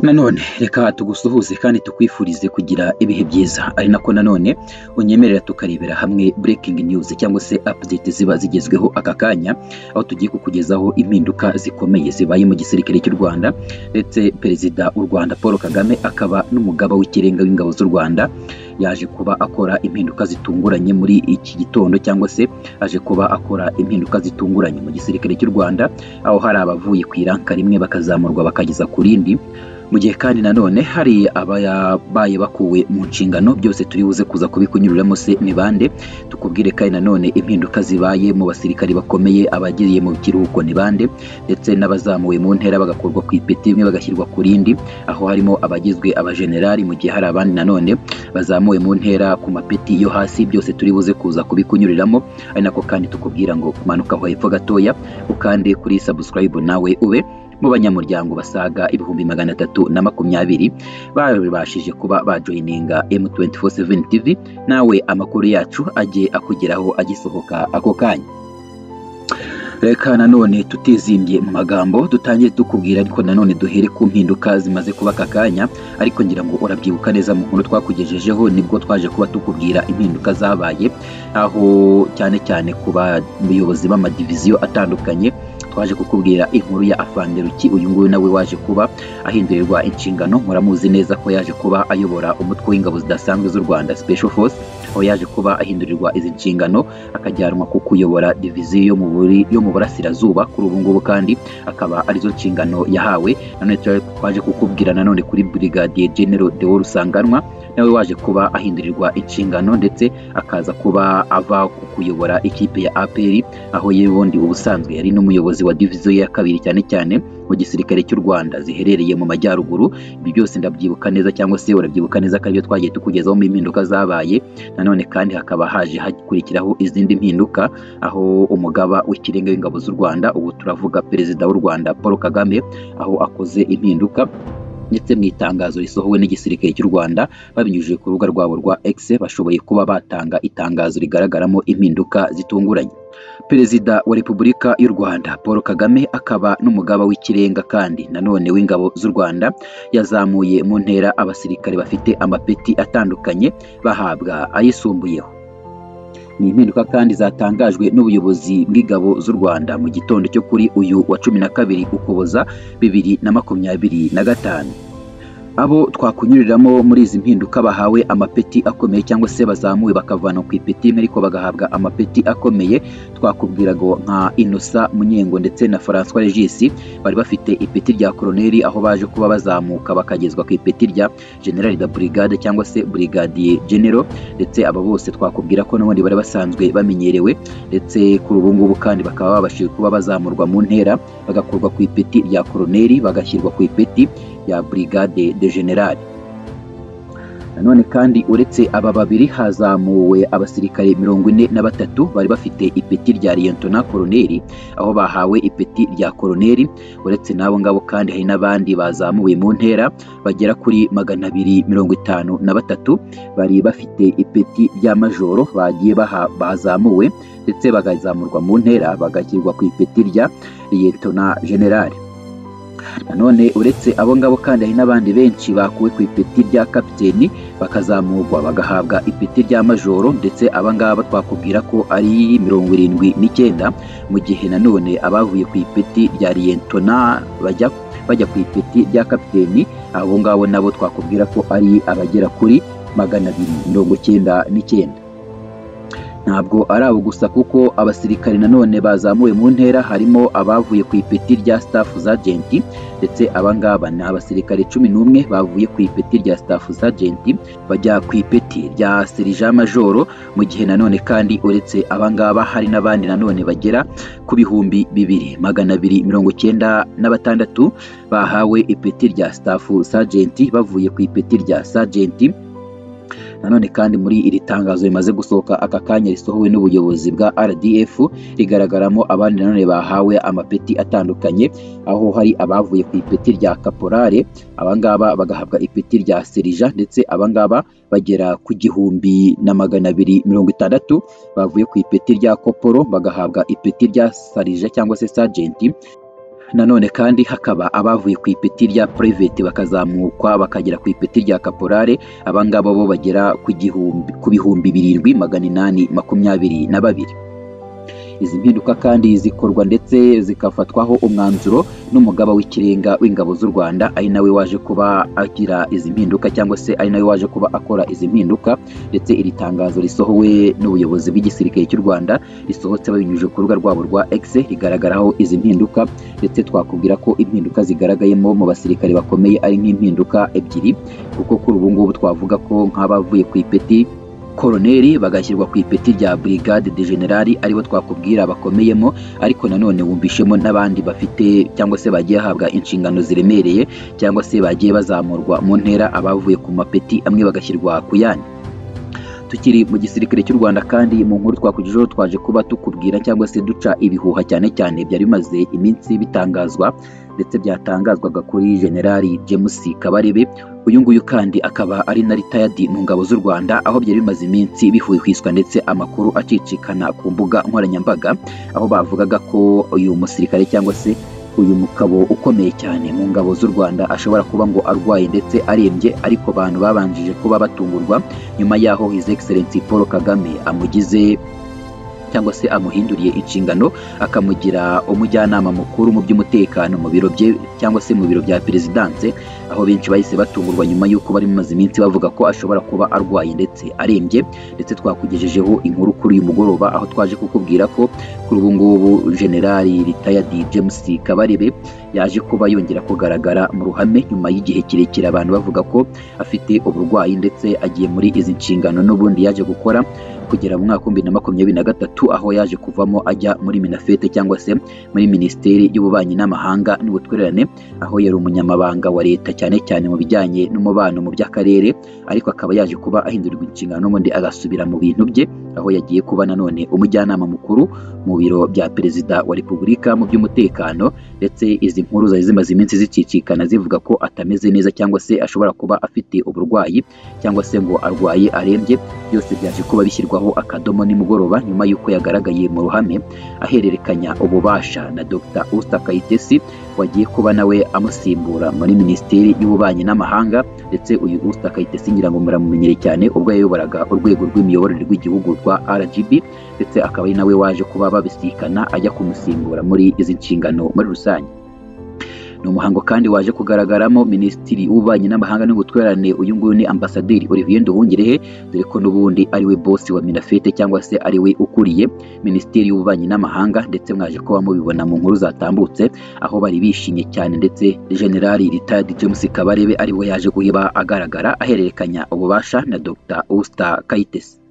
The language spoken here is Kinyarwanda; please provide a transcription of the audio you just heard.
Nanone reka tugusuhuze kandi tukwifurize kugira ibihe byiza, ari nako nanone unyemerera tukarebera hamwe breaking news cyangwa se update ziba zigezweho aka kanya, aho tugiye kukugezaho impinduka zikomeye zibaye mu gisirikare cy'u Rwanda ndetse perezida w'u Rwanda Paul Kagame akaba n'umugaba w'ikirenga w'ingabo z'u Rwanda yaje kuba akora impinduka zitunguranye muri iki gitondo, cyangwa se aje kuba akora impinduka zitunguranye mu gisirikare cy'u Rwanda, aho hari abavuye ku iranka rimwe bakazamurwa bakageza ku rindi, mu gihe kandi nanone hari abaye bakuwe mu nshingano. Byose turi buze kuza kubikunyuriramo se ni bande, tukubwire kandi nanone impinduka zibaye mu basirikari bakomeye, abagiriye mu kiruhuko ni bande, ndetse n'abazamuwe mu ntera bagakurwa ku ipeti rimwe bagashyirwa ku rindi, aho harimo abagizwe abajenerali, mu gihe hari abandi nanone bazamuwe mu ntera ku mapeti yo hasi. Byose turi buze kuza kubikunyuriramo, ari nako kandi tukubwira ngo kumanuka aho hepfo gatoya ukande kuri subscribe nawe ube mu banyamuryango basaga 320 babashije kuba bajoininga M247 TV, nawe amakuru yacu agiye akugeraho agisohoka ako kanya. Reka nanone tutizimbye mu magambo dutangiye tukubwira, ariko nanone duhere ku mpinduka zimaze kuba aka kanya. Ariko ngira ngo urabyibuka neza mu nkuru twakugejejeho, nibwo twaje kuba tukubwira impinduka zabaye, aho cyane cyane ku bayobozi b'amadiviziyo atandukanye twaje kukubwira inkuru ya Afanderuki. Uyu nguyu nawe waje kuba ahindurirwa inshingano, muramuzi neza ko yaje kuba ayobora umutwe w'ingabo zidasanzwe z'u Rwanda Special Force, aho yaje kuba ahindurirwa izi nshingano akajyanwa ku kuyobora diviziyo yo mu burasirazuba. Kuri ubu ngubu kandi akaba arizo nshingano yahawe. Nanone twaje kukubwira nanone kuri Brigadier General Deo Rusanganwa, nawe waje kuba ahindurirwa inshingano ndetse akaza kuba ava ku kuyobora ikipe ya APR, aho yebundi ubusanzwe yari n'umuyobozi wa diviziyo ya kabiri cyane cyane mu gisirikare cy'u Rwanda ziherereye mu majyaruguru. Ibi byose ndabyibuka neza, cyangwa se urabyibuka neza ko aribyo twagiye tukugezaho mu impinduka zabaye. Nanone kandi hakaba haje hakurikiraho izindi mpinduka, aho umugaba w'ikirenga w'ingabo z'u Rwanda, ubu turavuga perezida w'u Rwanda Paul Kagame, aho akoze impinduka ndetse mu itangazo risohowe n'igisirikare cy'u Rwanda babinyujije ku rubuga rwabo rwa X, bashoboye kuba batanga itangazo rigaragaramo impinduka zitunguranye. Perezida wa Repubulika y'u Rwanda Paul Kagame akaba n'umugaba w'ikirenga kandi nanone w'ingabo z'u Rwanda yazamuye mu ntera abasirikare bafite amapeti atandukanye bahabwa ayisumbuyeho. Ni impinduka kandi zatangajwe n'ubuyobozi bw'ingabo z'u Rwanda mu gitondo cyo kuri uyu wa 12 Ukuboza 2025. Abo twakunyuriramo muri izi mpinduka bahawe amapeti akomeye, cyangwa se bazamuwe bakavana ku ipeti rimwe ariko bagahabwa amapeti akomeye, twakubwiraga nka Innocent Munyengo ndetse na François Regis, bari bafite ipeti rya koloneli, aho baje kuba bazamuka bakagezwa ku ipeti rya General de Brigade cyangwa se Brigadier General, ndetse aba bose twakubwira ko n'ubundi bari basanzwe bamenyerewe, ndetse kuri ubu ngubu kandi bakaba babashije kuba bazamurwa mu ntera bagakurwa ku ipeti rya koloneli bagashyirwa ku ipeti ya Brigade de General. Nanone kandi uretse aba babiri hazamuwe abasirikare 43 bari bafite ipeti rya Lieutenant Colonel, aho bahawe ipeti rya Colonel. Uretse nabo ngabo kandi hari n'abandi bazamuwe mu ntera bagera kuri 253 bari bafite ipeti rya Majoro bagiye bazamuwe ndetse bagazamurwa mu ntera bagashyirwa ku ipeti rya Lieutenant General. Nanone uretse abo ngabo kandi hari n'abandi benshi bakuwe ku ipeti rya kapiteni bakazamurwa bagahabwa ipeti rya majoro, ndetse aba ngaba twakubwira ko ari 79, mu gihe nanone abavuye ku ipeti rya Lieutenant bajya ku ipeti rya kapiteni, abo ngabo nabo twakubwira ko ari abagera kuri 299. Ntabwo ari abo gusa, kuko abasirikare nanone bazamuwe mu ntera harimo abavuye ku ipeti rya Staff Sergeant, ndetse abangaba ni abasirikare 11 bavuye ku ipeti rya Staff Sergeant bajya ku ipeti rya Sergeant Major, mu gihe nanone kandi uretse abangaba hari n'abandi nanone bagera ku 2296 bahawe ipeti rya Staff Sergeant bavuye ku ipeti rya Sergeant. Nanone kandi muri iri tangazo rimaze gusohoka aka kanya risohowe n'ubuyobozi bwa RDF rigaragaramo abandi nanone bahawe amapeti atandukanye, aho hari abavuye ku ipeti rya Caporale, abangaba bagahabwa ipeti rya Serija, ndetse abangaba bagera ku 1260 bavuye ku ipeti rya Koporo bagahabwa ipeti rya Sarija cyangwa se Sergeant. Nanone kandi hakaba abavuye ku ipeti rya private bakazamukwa bakagera ku ipeti rya caporale, abangaba bo bagera ku bihumbi 7,822. Izi mpinduka kandi zikorwa ndetse zikafatwaho umwanzuro n'umugaba w'ikirenga w'ingabo z'u Rwanda, ari nawe waje kuba agira izi mpinduka cyangwa se ari nawe waje kuba akora izi mpinduka. Ndetse iri tangazo risohowe n'ubuyobozi bw'igisirikare cy'u Rwanda risohotse babinyujije ku rubuga rwabo rwa X rigaragaraho izi mpinduka, ndetse twakubwira ko impinduka zigaragayemo mu basirikare bakomeye ari nk'impinduka ebyiri, kuko kuri ubu ngubu twavuga ko nk'abavuye ku ipeti koroneri bagashyirwa ku ipeti rya brigade de generali aribo twakubwira bakomeyemo, ariko nanone wumvishemo n'abandi bafite cyangwa se bagiye habwa inshingano ziremereye cyangwa se bagiye bazamurwa mu ntera, abavuye ku mapeti amwe bagashyirwa ku yandi. Tukiri mu gisirikare cy'u Rwanda kandi mu nkuru twakugejeho twaje kuba tukubwira cyangwa se duca ibihuha cyane cyane byari bimaze iminsi bitangazwa ndetse byatangazwaga kuri Generali James Kabarebe. Uyu nguyu kandi akaba ari na retired mu ngabo z'u Rwanda, aho byari bimaze iminsi bihwihwiswa ndetse amakuru acicikana ku mbuga nkoranyambaga, aho bavugaga ko uyu musirikare cyangwa se uyu mugabo ukomeye cyane mu ngabo z'u Rwanda ashobora kuba ngo arwaye ndetse arembye, ariko abantu babanjije kuba batungurwa nyuma yaho His Excellency Paul Kagame amugize cyangwa se amuhinduriye inshingano akamugira umujyanama mukuru mu by'umutekano mu biro bye cyangwa se mu biro bya perezidanse, aho benshi bahise batungurwa nyuma y'uko bari mumaze iminsi bavuga ko ashobora kuba arwaye ndetse arembye. Ndetse twakugejejeho inkuru kuri uyu mugoroba, aho twaje kukubwira ko kuri ubu ngubu Generali retired James Kabarebe yaje kuba yongera kugaragara mu ruhame nyuma y'igihe kirekire abantu bavuga ko afite uburwayi, ndetse agiye muri izi nshingano n'ubundi yaje gukora kugera mu mwaka wa 2023, aho yaje kuvamo ajya muri Minafete cyangwa se muri Minisiteri y'Ububanyi n'Amahanga n'Ubutwererane, aho yari umunyamabanga wa leta cyane cyane mu bijyanye n'umubano mu by'akarere, ariko akaba yaje kuba ahindurirwa inshingano n'ubundi agasubira mu bintu bye, aho yagiye kuba nanone umujyanama mukuru mu biro bya Perezida wa Repubulika mu by'umutekano. Ndetse izi nkuru zari zimaze iminsi zicicikana zivuga ko atameze neza cyangwa se ashobora kuba afite uburwayi cyangwa se ngo arwaye arembye, byose byaje kuba bishyirwaho akadomo nimugoroba nyuma y'uko yagaragaye mu ruhame ahererekanya ububasha na Dr. Usta Kayitesi wagiye kuba nawe amusimbura muri Minisiteri y'Ububanyi n'Amahanga. Ndetse uyu Usta Kayitesi ngira ngo muramumenyere cyane ubwo yayoboraga urwego rw'imiyoborere rw'igihugu rwa RGB, ndetse akaba ari nawe waje kuba babisikana ajya kumusimbura muri izi nshingano muri rusange. Ni umuhango kandi waje kugaragaramo Minisitiri w'Ububanyi n'Amahanga n'Ubutwererane, uyu nguyu ni Ambasaderi Olivier Nduhungirehe, dore ko n'ubundi ari we boss wa Minafete cyangwa se ari we ukuriye Minisiteri y'Ububanyi n'Amahanga. Ndetse mwaje kuba mubibona mu nkuru zatambutse aho bari bishimye cyane, ndetse Generali retired James Kabarebe ari we yaje guhiba agaragara ahererekanya ububasha na Dr. Usta Kayitesi.